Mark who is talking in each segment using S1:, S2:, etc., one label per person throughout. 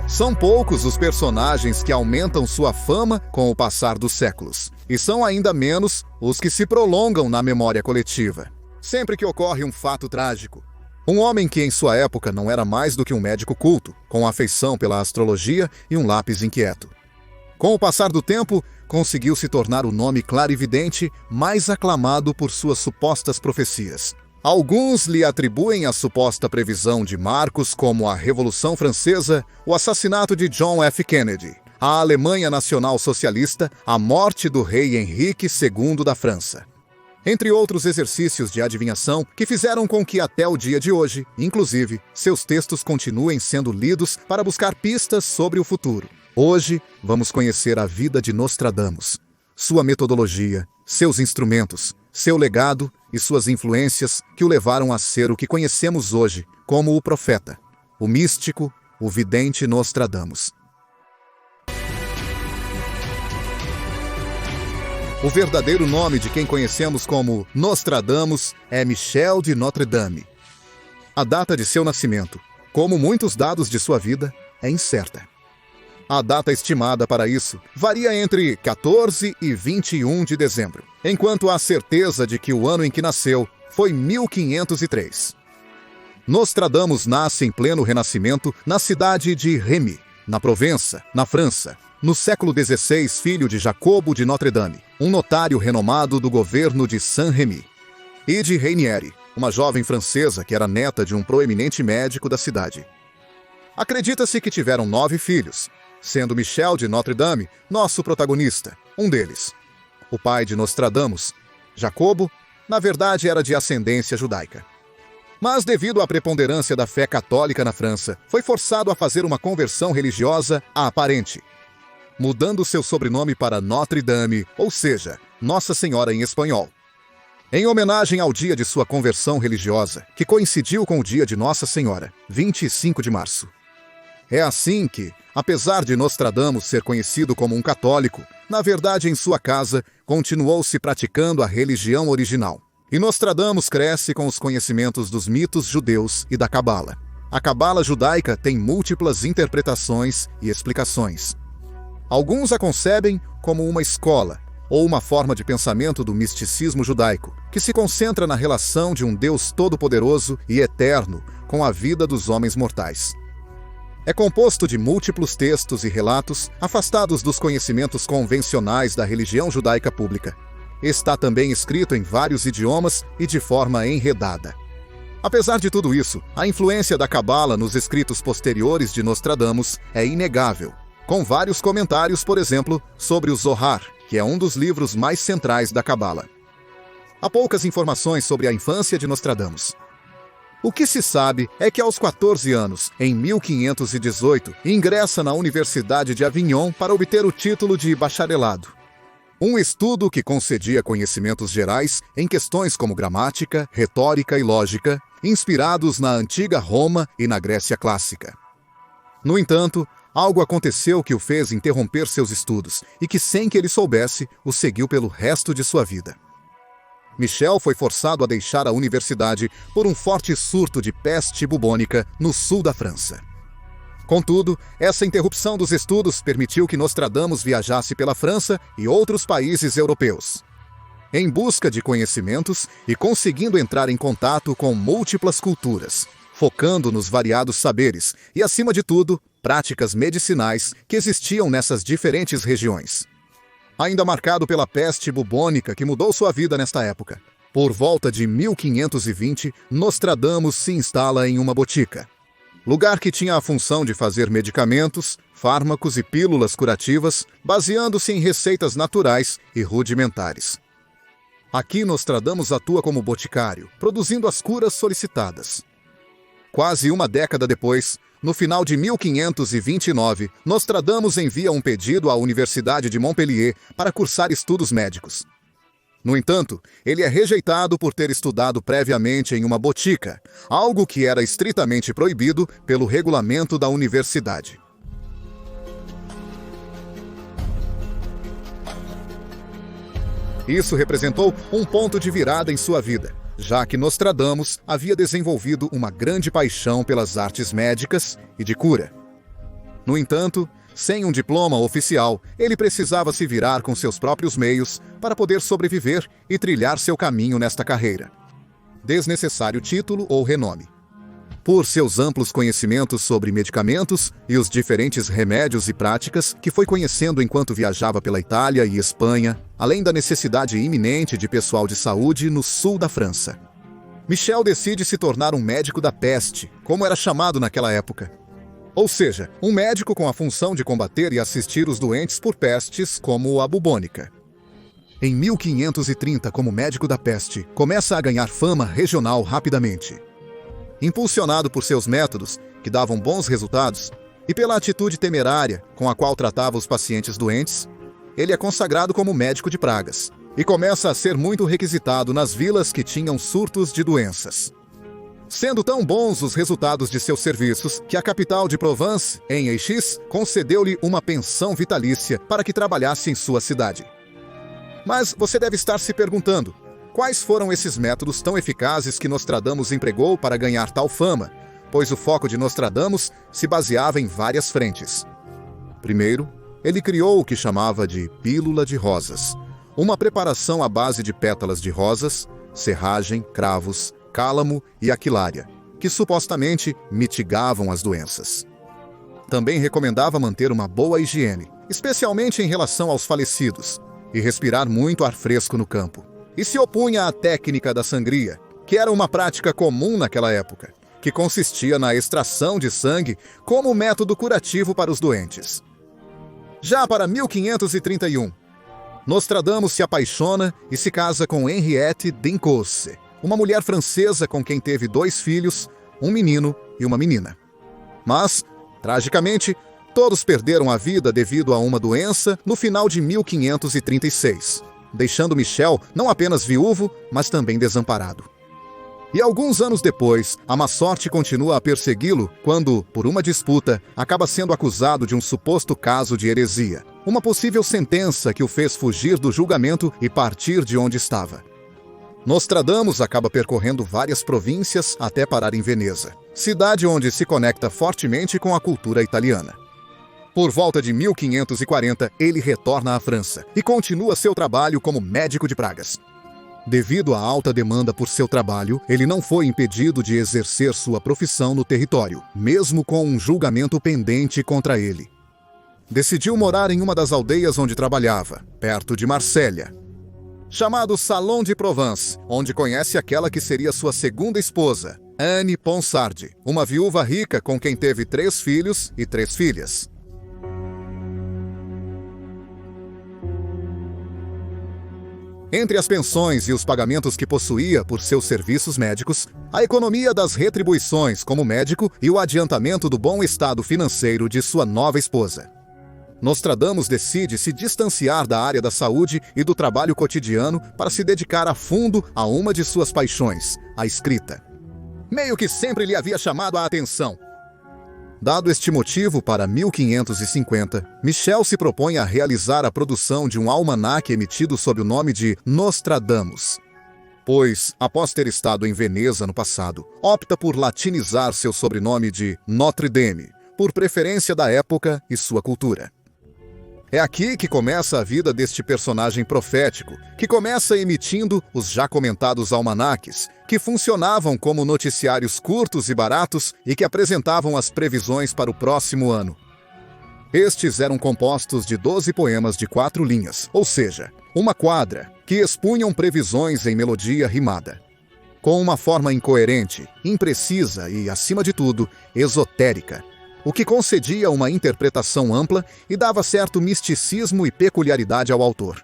S1: São poucos os personagens que aumentam sua fama com o passar dos séculos, e são ainda menos os que se prolongam na memória coletiva. Sempre que ocorre um fato trágico, um homem que em sua época não era mais do que um médico culto, com afeição pela astrologia e um lápis inquieto. Com o passar do tempo, conseguiu se tornar o nome clarividente mais aclamado por suas supostas profecias. Alguns lhe atribuem a suposta previsão de marcos como a Revolução Francesa, o assassinato de John F. Kennedy, a Alemanha Nacional Socialista, a morte do rei Henrique II da França. Entre outros exercícios de adivinhação que fizeram com que até o dia de hoje, inclusive, seus textos continuem sendo lidos para buscar pistas sobre o futuro. Hoje, vamos conhecer a vida de Nostradamus, sua metodologia, seus instrumentos, seu legado e suas influências que o levaram a ser o que conhecemos hoje como o profeta, o místico, o vidente Nostradamus. O verdadeiro nome de quem conhecemos como Nostradamus é Michel de Notre Dame. A data de seu nascimento, como muitos dados de sua vida, é incerta. A data estimada para isso varia entre 14 e 21 de dezembro, enquanto há certeza de que o ano em que nasceu foi 1503. Nostradamus nasce em pleno Renascimento na cidade de Rémy, na Provença, na França, no século XVI, filho de Jacobo de Notre Dame, um notário renomado do governo de Saint-Rémy, e de Rainieri, uma jovem francesa que era neta de um proeminente médico da cidade. Acredita-se que tiveram 9 filhos, sendo Michel de Notre Dame nosso protagonista, um deles. O pai de Nostradamus, Jacobo, na verdade era de ascendência judaica. Mas devido à preponderância da fé católica na França, foi forçado a fazer uma conversão religiosa aparente, mudando seu sobrenome para Notre Dame, ou seja, Nossa Senhora em espanhol, em homenagem ao dia de sua conversão religiosa, que coincidiu com o dia de Nossa Senhora, 25 de março. É assim que, apesar de Nostradamus ser conhecido como um católico, na verdade em sua casa continuou-se praticando a religião original. E Nostradamus cresce com os conhecimentos dos mitos judeus e da Cabala. A Cabala judaica tem múltiplas interpretações e explicações. Alguns a concebem como uma escola ou uma forma de pensamento do misticismo judaico, que se concentra na relação de um Deus todo-poderoso e eterno com a vida dos homens mortais. É composto de múltiplos textos e relatos afastados dos conhecimentos convencionais da religião judaica pública. Está também escrito em vários idiomas e de forma enredada. Apesar de tudo isso, a influência da Cabala nos escritos posteriores de Nostradamus é inegável, com vários comentários, por exemplo, sobre o Zohar, que é um dos livros mais centrais da Cabala. Há poucas informações sobre a infância de Nostradamus. O que se sabe é que aos 14 anos, em 1518, ingressa na Universidade de Avignon para obter o título de bacharelado. Um estudo que concedia conhecimentos gerais em questões como gramática, retórica e lógica, inspirados na antiga Roma e na Grécia clássica. No entanto, algo aconteceu que o fez interromper seus estudos e que, sem que ele soubesse, o seguiu pelo resto de sua vida. Michel foi forçado a deixar a universidade por um forte surto de peste bubônica no sul da França. Contudo, essa interrupção dos estudos permitiu que Nostradamus viajasse pela França e outros países europeus, em busca de conhecimentos e conseguindo entrar em contato com múltiplas culturas, focando nos variados saberes e, acima de tudo, práticas medicinais que existiam nessas diferentes regiões. Ainda marcado pela peste bubônica que mudou sua vida nesta época, por volta de 1520, Nostradamus se instala em uma botica, lugar que tinha a função de fazer medicamentos, fármacos e pílulas curativas, baseando-se em receitas naturais e rudimentares. Aqui Nostradamus atua como boticário, produzindo as curas solicitadas. Quase uma década depois, no final de 1529, Nostradamus envia um pedido à Universidade de Montpellier para cursar estudos médicos. No entanto, ele é rejeitado por ter estudado previamente em uma botica, algo que era estritamente proibido pelo regulamento da universidade. Isso representou um ponto de virada em sua vida, já que Nostradamus havia desenvolvido uma grande paixão pelas artes médicas e de cura. No entanto, sem um diploma oficial, ele precisava se virar com seus próprios meios para poder sobreviver e trilhar seu caminho nesta carreira. Desnecessário título ou renome. Por seus amplos conhecimentos sobre medicamentos e os diferentes remédios e práticas que foi conhecendo enquanto viajava pela Itália e Espanha, além da necessidade iminente de pessoal de saúde no sul da França. Michel decide se tornar um médico da peste, como era chamado naquela época. Ou seja, um médico com a função de combater e assistir os doentes por pestes como a bubônica. Em 1530, como médico da peste, começa a ganhar fama regional rapidamente. Impulsionado por seus métodos, que davam bons resultados, e pela atitude temerária com a qual tratava os pacientes doentes, ele é consagrado como médico de pragas, e começa a ser muito requisitado nas vilas que tinham surtos de doenças. Sendo tão bons os resultados de seus serviços que a capital de Provence, em Eixis, concedeu-lhe uma pensão vitalícia para que trabalhasse em sua cidade. Mas você deve estar se perguntando, quais foram esses métodos tão eficazes que Nostradamus empregou para ganhar tal fama, pois o foco de Nostradamus se baseava em várias frentes. Primeiro, ele criou o que chamava de pílula de rosas, uma preparação à base de pétalas de rosas, serragem, cravos, cálamo e aquilária, que supostamente mitigavam as doenças. Também recomendava manter uma boa higiene, especialmente em relação aos falecidos, e respirar muito ar fresco no campo. E se opunha à técnica da sangria, que era uma prática comum naquela época, que consistia na extração de sangue como método curativo para os doentes. Já para 1531, Nostradamus se apaixona e se casa com Henriette d'Encausse, uma mulher francesa com quem teve 2 filhos, um menino e uma menina. Mas, tragicamente, todos perderam a vida devido a uma doença no final de 1536. Deixando Michel não apenas viúvo, mas também desamparado. E alguns anos depois, a má sorte continua a persegui-lo quando, por uma disputa, acaba sendo acusado de um suposto caso de heresia, uma possível sentença que o fez fugir do julgamento e partir de onde estava. Nostradamus acaba percorrendo várias províncias até parar em Veneza, cidade onde se conecta fortemente com a cultura italiana. Por volta de 1540, ele retorna à França e continua seu trabalho como médico de pragas. Devido à alta demanda por seu trabalho, ele não foi impedido de exercer sua profissão no território, mesmo com um julgamento pendente contra ele. Decidiu morar em uma das aldeias onde trabalhava, perto de Marsella, chamado Salon de Provence, onde conhece aquela que seria sua segunda esposa, Anne Ponsardi, uma viúva rica com quem teve 3 filhos e 3 filhas. Entre as pensões e os pagamentos que possuía por seus serviços médicos, a economia das retribuições como médico e o adiantamento do bom estado financeiro de sua nova esposa. Nostradamus decide se distanciar da área da saúde e do trabalho cotidiano para se dedicar a fundo a uma de suas paixões, a escrita. Meio que sempre lhe havia chamado a atenção. Dado este motivo, para 1550, Michel se propõe a realizar a produção de um almanaque emitido sob o nome de Nostradamus. Pois, após ter estado em Veneza no passado, opta por latinizar seu sobrenome de Notre Dame, por preferência da época e sua cultura. É aqui que começa a vida deste personagem profético, que começa emitindo os já comentados almanaques, que funcionavam como noticiários curtos e baratos e que apresentavam as previsões para o próximo ano. Estes eram compostos de 12 poemas de 4 linhas, ou seja, uma quadra, que expunham previsões em melodia rimada. Com uma forma incoerente, imprecisa e, acima de tudo, esotérica, o que concedia uma interpretação ampla e dava certo misticismo e peculiaridade ao autor.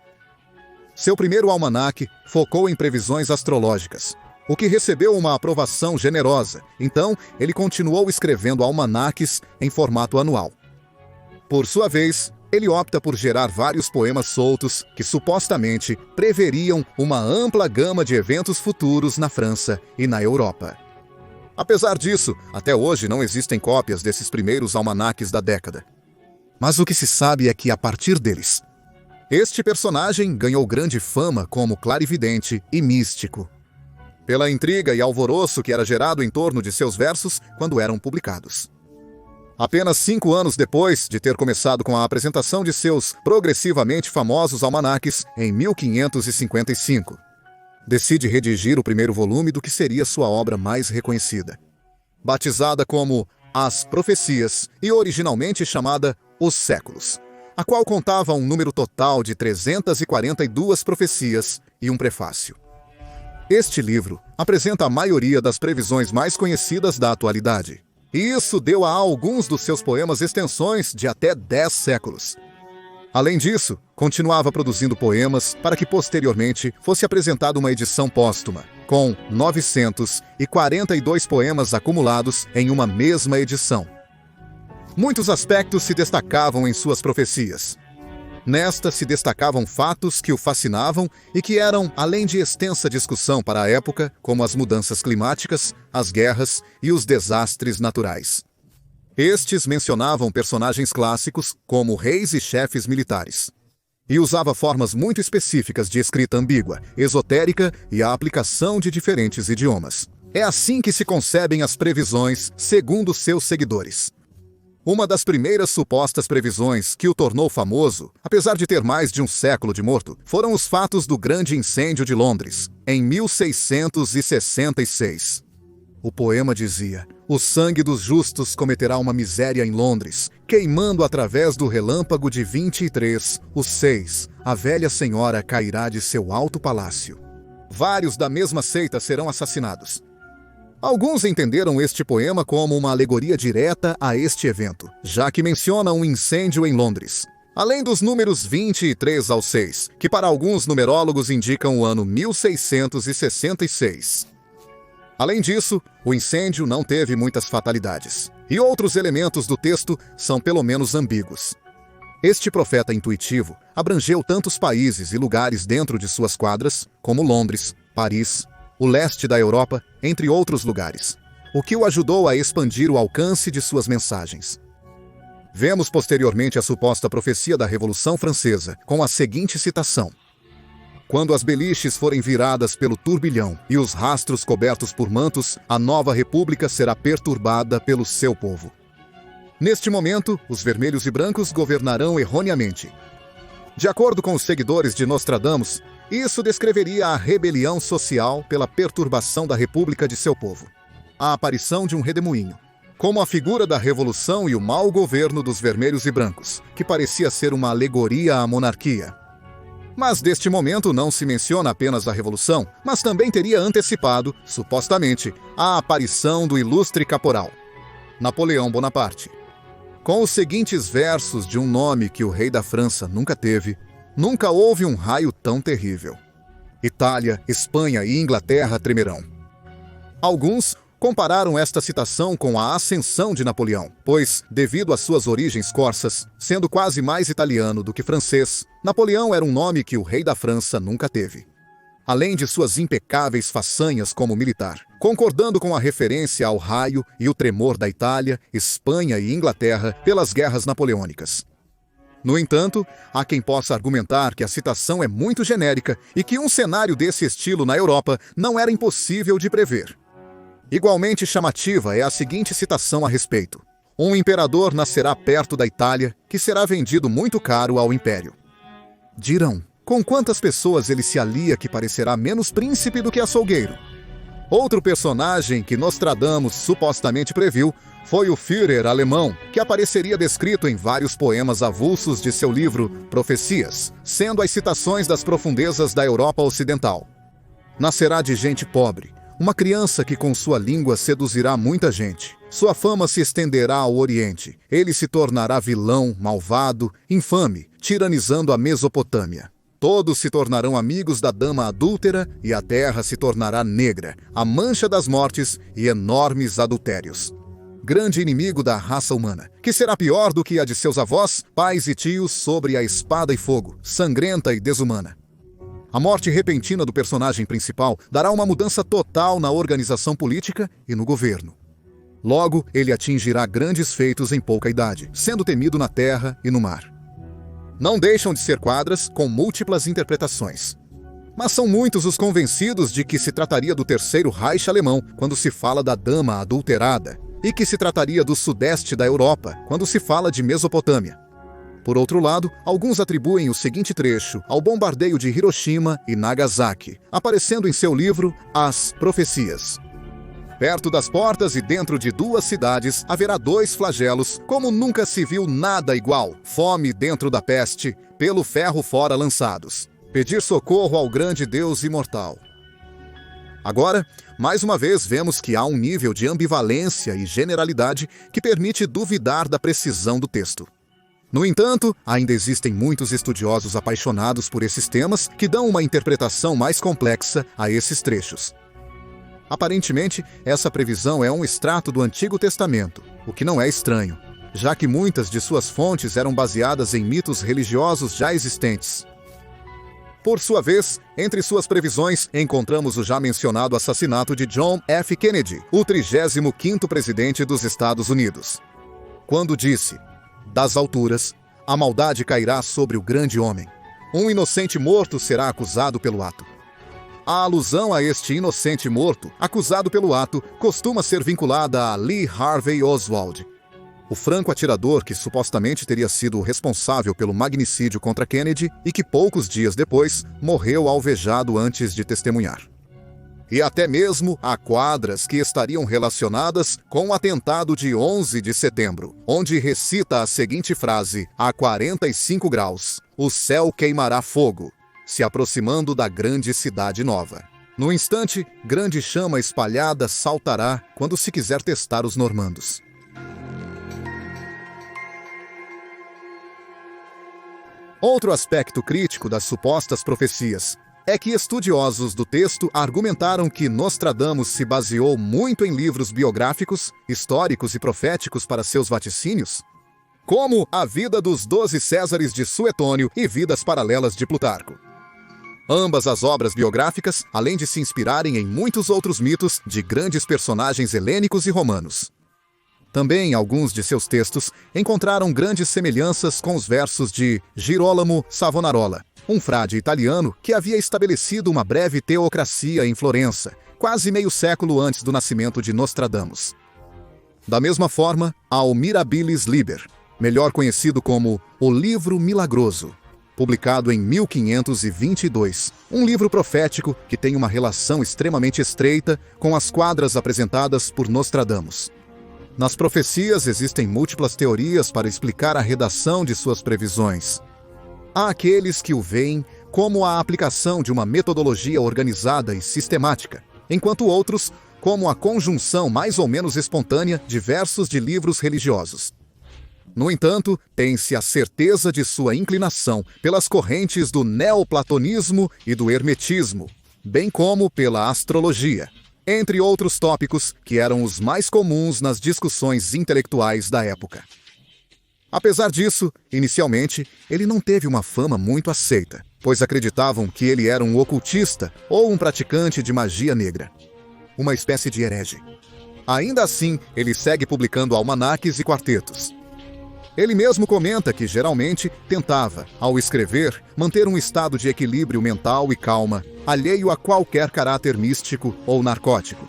S1: Seu primeiro almanaque focou em previsões astrológicas, o que recebeu uma aprovação generosa, então ele continuou escrevendo almanaques em formato anual. Por sua vez, ele opta por gerar vários poemas soltos que supostamente preveriam uma ampla gama de eventos futuros na França e na Europa. Apesar disso, até hoje não existem cópias desses primeiros almanaques da década. Mas o que se sabe é que, a partir deles, este personagem ganhou grande fama como clarividente e místico, pela intriga e alvoroço que era gerado em torno de seus versos quando eram publicados. Apenas 5 anos depois de ter começado com a apresentação de seus progressivamente famosos almanaques em 1555, decide redigir o primeiro volume do que seria sua obra mais reconhecida. Batizada como As Profecias e originalmente chamada Os Séculos, a qual contava um número total de 342 profecias e um prefácio. Este livro apresenta a maioria das previsões mais conhecidas da atualidade. E isso deu a alguns dos seus poemas extensões de até 10 séculos. Além disso, continuava produzindo poemas para que posteriormente fosse apresentada uma edição póstuma, com 942 poemas acumulados em uma mesma edição. Muitos aspectos se destacavam em suas profecias. Nesta se destacavam fatos que o fascinavam e que eram, além de extensa discussão para a época, como as mudanças climáticas, as guerras e os desastres naturais. Estes mencionavam personagens clássicos como reis e chefes militares. E usava formas muito específicas de escrita ambígua, esotérica e a aplicação de diferentes idiomas. É assim que se concebem as previsões, segundo seus seguidores. Uma das primeiras supostas previsões que o tornou famoso, apesar de ter mais de um século de morto, foram os fatos do Grande Incêndio de Londres, em 1666. O poema dizia: o sangue dos justos cometerá uma miséria em Londres, queimando através do relâmpago de 23/6, a velha senhora cairá de seu alto palácio. Vários da mesma seita serão assassinados. Alguns entenderam este poema como uma alegoria direta a este evento, já que menciona um incêndio em Londres. Além dos números 23/6, que para alguns numerólogos indicam o ano 1666. Além disso, o incêndio não teve muitas fatalidades, e outros elementos do texto são pelo menos ambíguos. Este profeta intuitivo abrangeu tantos países e lugares dentro de suas quadras, como Londres, Paris, o leste da Europa, entre outros lugares, o que o ajudou a expandir o alcance de suas mensagens. Vemos posteriormente a suposta profecia da Revolução Francesa, com a seguinte citação: quando as beliches forem viradas pelo turbilhão e os rastros cobertos por mantos, a nova república será perturbada pelo seu povo. Neste momento, os vermelhos e brancos governarão erroneamente. De acordo com os seguidores de Nostradamus, isso descreveria a rebelião social pela perturbação da república de seu povo. A aparição de um redemoinho, como a figura da revolução e o mau governo dos vermelhos e brancos, que parecia ser uma alegoria à monarquia. Mas deste momento não se menciona apenas a revolução, mas também teria antecipado, supostamente, a aparição do ilustre caporal, Napoleão Bonaparte. Com os seguintes versos de um nome que o rei da França nunca teve: nunca houve um raio tão terrível. Itália, Espanha e Inglaterra tremerão. Alguns compararam esta citação com a ascensão de Napoleão, pois, devido às suas origens corsas, sendo quase mais italiano do que francês, Napoleão era um nome que o rei da França nunca teve. Além de suas impecáveis façanhas como militar, concordando com a referência ao raio e o tremor da Itália, Espanha e Inglaterra pelas guerras napoleônicas. No entanto, há quem possa argumentar que a citação é muito genérica e que um cenário desse estilo na Europa não era impossível de prever. Igualmente chamativa é a seguinte citação a respeito: um imperador nascerá perto da Itália, que será vendido muito caro ao império. Dirão: com quantas pessoas ele se alia que parecerá menos príncipe do que açougueiro? Outro personagem que Nostradamus supostamente previu foi o Führer alemão, que apareceria descrito em vários poemas avulsos de seu livro Profecias, sendo as citações das profundezas da Europa Ocidental. Nascerá de gente pobre, uma criança que com sua língua seduzirá muita gente. Sua fama se estenderá ao Oriente. Ele se tornará vilão, malvado, infame, tiranizando a Mesopotâmia. Todos se tornarão amigos da dama adúltera e a terra se tornará negra, a mancha das mortes e enormes adultérios. Grande inimigo da raça humana, que será pior do que a de seus avós, pais e tios sobre a espada e fogo, sangrenta e desumana. A morte repentina do personagem principal dará uma mudança total na organização política e no governo. Logo, ele atingirá grandes feitos em pouca idade, sendo temido na terra e no mar. Não deixam de ser quadras com múltiplas interpretações. Mas são muitos os convencidos de que se trataria do Terceiro Reich alemão quando se fala da dama adulterada, e que se trataria do sudeste da Europa, quando se fala de Mesopotâmia. Por outro lado, alguns atribuem o seguinte trecho ao bombardeio de Hiroshima e Nagasaki, aparecendo em seu livro As Profecias. Perto das portas e dentro de 2 cidades haverá 2 flagelos, como nunca se viu nada igual: fome dentro da peste, pelo ferro fora lançados. Pedir socorro ao grande Deus imortal. Agora, mais uma vez vemos que há um nível de ambivalência e generalidade que permite duvidar da precisão do texto. No entanto, ainda existem muitos estudiosos apaixonados por esses temas que dão uma interpretação mais complexa a esses trechos. Aparentemente, essa previsão é um extrato do Antigo Testamento, o que não é estranho, já que muitas de suas fontes eram baseadas em mitos religiosos já existentes. Por sua vez, entre suas previsões, encontramos o já mencionado assassinato de John F. Kennedy, o 35º presidente dos Estados Unidos. Quando disse: "Das alturas, a maldade cairá sobre o grande homem. Um inocente morto será acusado pelo ato." A alusão a este inocente morto, acusado pelo ato, costuma ser vinculada a Lee Harvey Oswald, o franco-atirador que supostamente teria sido o responsável pelo magnicídio contra Kennedy e que poucos dias depois morreu alvejado antes de testemunhar. E até mesmo há quadras que estariam relacionadas com o atentado de 11 de setembro, onde recita a seguinte frase: "A 45 graus, o céu queimará fogo, se aproximando da grande cidade nova. No instante, grande chama espalhada saltará quando se quiser testar os normandos." Outro aspecto crítico das supostas profecias é que estudiosos do texto argumentaram que Nostradamus se baseou muito em livros biográficos, históricos e proféticos para seus vaticínios, como A Vida dos 12 Césares de Suetônio e Vidas Paralelas de Plutarco. Ambas as obras biográficas, além de se inspirarem em muitos outros mitos de grandes personagens helênicos e romanos. Também alguns de seus textos encontraram grandes semelhanças com os versos de Girolamo Savonarola, um frade italiano que havia estabelecido uma breve teocracia em Florença, quase meio século antes do nascimento de Nostradamus. Da mesma forma, há o Mirabilis Liber, melhor conhecido como O Livro Milagroso, publicado em 1522, um livro profético que tem uma relação extremamente estreita com as quadras apresentadas por Nostradamus. Nas profecias existem múltiplas teorias para explicar a redação de suas previsões. Há aqueles que o veem como a aplicação de uma metodologia organizada e sistemática, enquanto outros como a conjunção mais ou menos espontânea de versos de livros religiosos. No entanto, tem-se a certeza de sua inclinação pelas correntes do neoplatonismo e do hermetismo, bem como pela astrologia, entre outros tópicos que eram os mais comuns nas discussões intelectuais da época. Apesar disso, inicialmente, ele não teve uma fama muito aceita, pois acreditavam que ele era um ocultista ou um praticante de magia negra, uma espécie de herege. Ainda assim, ele segue publicando almanaques e quartetos. Ele mesmo comenta que geralmente tentava, ao escrever, manter um estado de equilíbrio mental e calma, alheio a qualquer caráter místico ou narcótico.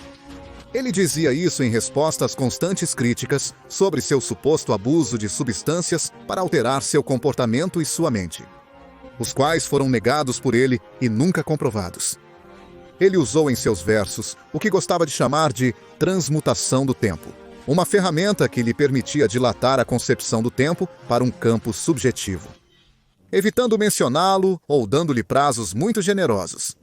S1: Ele dizia isso em resposta às constantes críticas sobre seu suposto abuso de substâncias para alterar seu comportamento e sua mente, os quais foram negados por ele e nunca comprovados. Ele usou em seus versos o que gostava de chamar de transmutação do tempo, uma ferramenta que lhe permitia dilatar a concepção do tempo para um campo subjetivo, evitando mencioná-lo ou dando-lhe prazos muito generosos.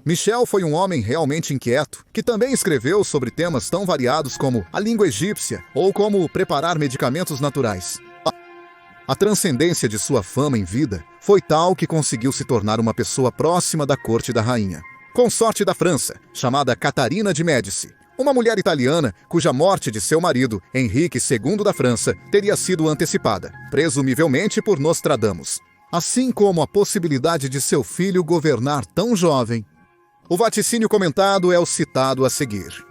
S1: Michel foi um homem realmente inquieto, que também escreveu sobre temas tão variados como a língua egípcia ou como preparar medicamentos naturais. A transcendência de sua fama em vida foi tal que conseguiu se tornar uma pessoa próxima da corte da rainha, consorte da França, chamada Catarina de Médici, uma mulher italiana cuja morte de seu marido, Henrique II da França, teria sido antecipada, presumivelmente por Nostradamus, assim como a possibilidade de seu filho governar tão jovem. O vaticínio comentado é o citado a seguir.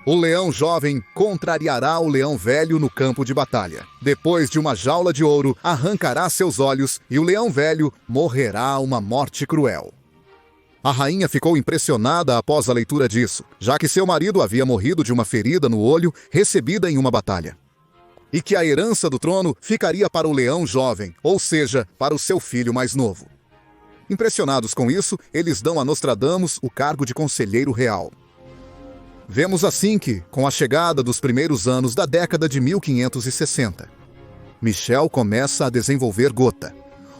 S1: O leão jovem contrariará o leão velho no campo de batalha. Depois de uma jaula de ouro, arrancará seus olhos e o leão velho morrerá uma morte cruel. A rainha ficou impressionada após a leitura disso, já que seu marido havia morrido de uma ferida no olho recebida em uma batalha. E que a herança do trono ficaria para o leão jovem, ou seja, para o seu filho mais novo. Impressionados com isso, eles dão a Nostradamus o cargo de conselheiro real. Vemos assim que, com a chegada dos primeiros anos da década de 1560, Michel começa a desenvolver gota,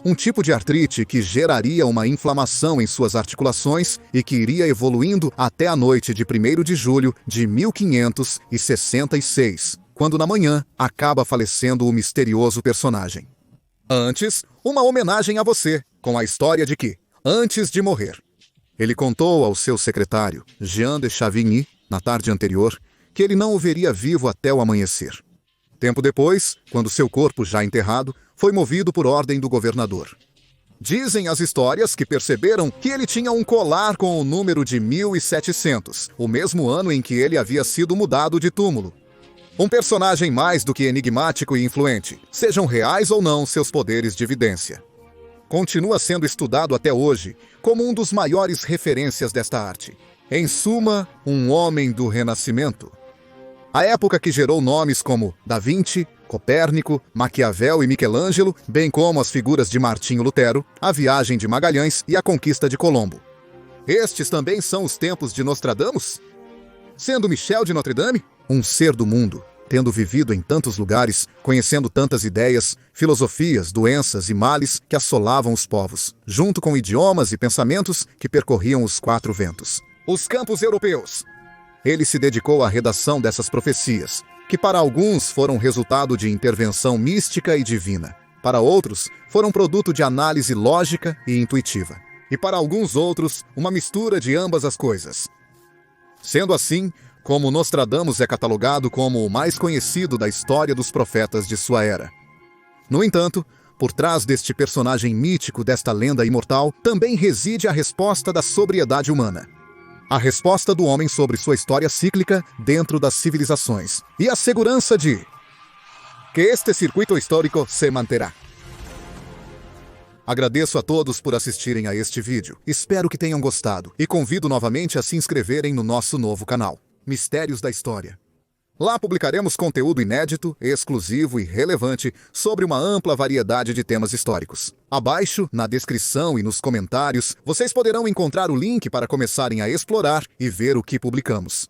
S1: um tipo de artrite que geraria uma inflamação em suas articulações e que iria evoluindo até a noite de 1º de julho de 1566, quando na manhã acaba falecendo o misterioso personagem. Antes, uma homenagem a você, com a história de que, antes de morrer, ele contou ao seu secretário, Jean de Chavigny, na tarde anterior, que ele não o veria vivo até o amanhecer. Tempo depois, quando seu corpo já enterrado, foi movido por ordem do governador. Dizem as histórias que perceberam que ele tinha um colar com o número de 1700, o mesmo ano em que ele havia sido mudado de túmulo. Um personagem mais do que enigmático e influente, sejam reais ou não seus poderes de vidência. Continua sendo estudado até hoje como um dos maiores referências desta arte. Em suma, um homem do Renascimento. A época que gerou nomes como Da Vinci, Copérnico, Maquiavel e Michelangelo, bem como as figuras de Martinho Lutero, a viagem de Magalhães e a conquista de Colombo. Estes também são os tempos de Nostradamus? Sendo Michel de Notre Dame um ser do mundo, tendo vivido em tantos lugares, conhecendo tantas ideias, filosofias, doenças e males que assolavam os povos, junto com idiomas e pensamentos que percorriam os 4 ventos. Os campos europeus. Ele se dedicou à redação dessas profecias, que para alguns foram resultado de intervenção mística e divina. Para outros, foram produto de análise lógica e intuitiva. E para alguns outros, uma mistura de ambas as coisas. Sendo assim, como Nostradamus é catalogado como o mais conhecido da história dos profetas de sua era. No entanto, por trás deste personagem mítico desta lenda imortal, também reside a resposta da sobriedade humana. A resposta do homem sobre sua história cíclica dentro das civilizações. E a segurança de que este circuito histórico se manterá. Agradeço a todos por assistirem a este vídeo. Espero que tenham gostado e convido novamente a se inscreverem no nosso novo canal, Mistérios da História. Lá publicaremos conteúdo inédito, exclusivo e relevante sobre uma ampla variedade de temas históricos. Abaixo, na descrição e nos comentários, vocês poderão encontrar o link para começarem a explorar e ver o que publicamos.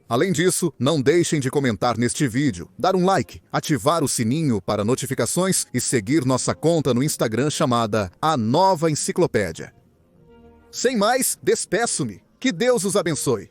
S1: Além disso, não deixem de comentar neste vídeo, dar um like, ativar o sininho para notificações e seguir nossa conta no Instagram chamada A Nova Enciclopédia. Sem mais, despeço-me. Que Deus os abençoe.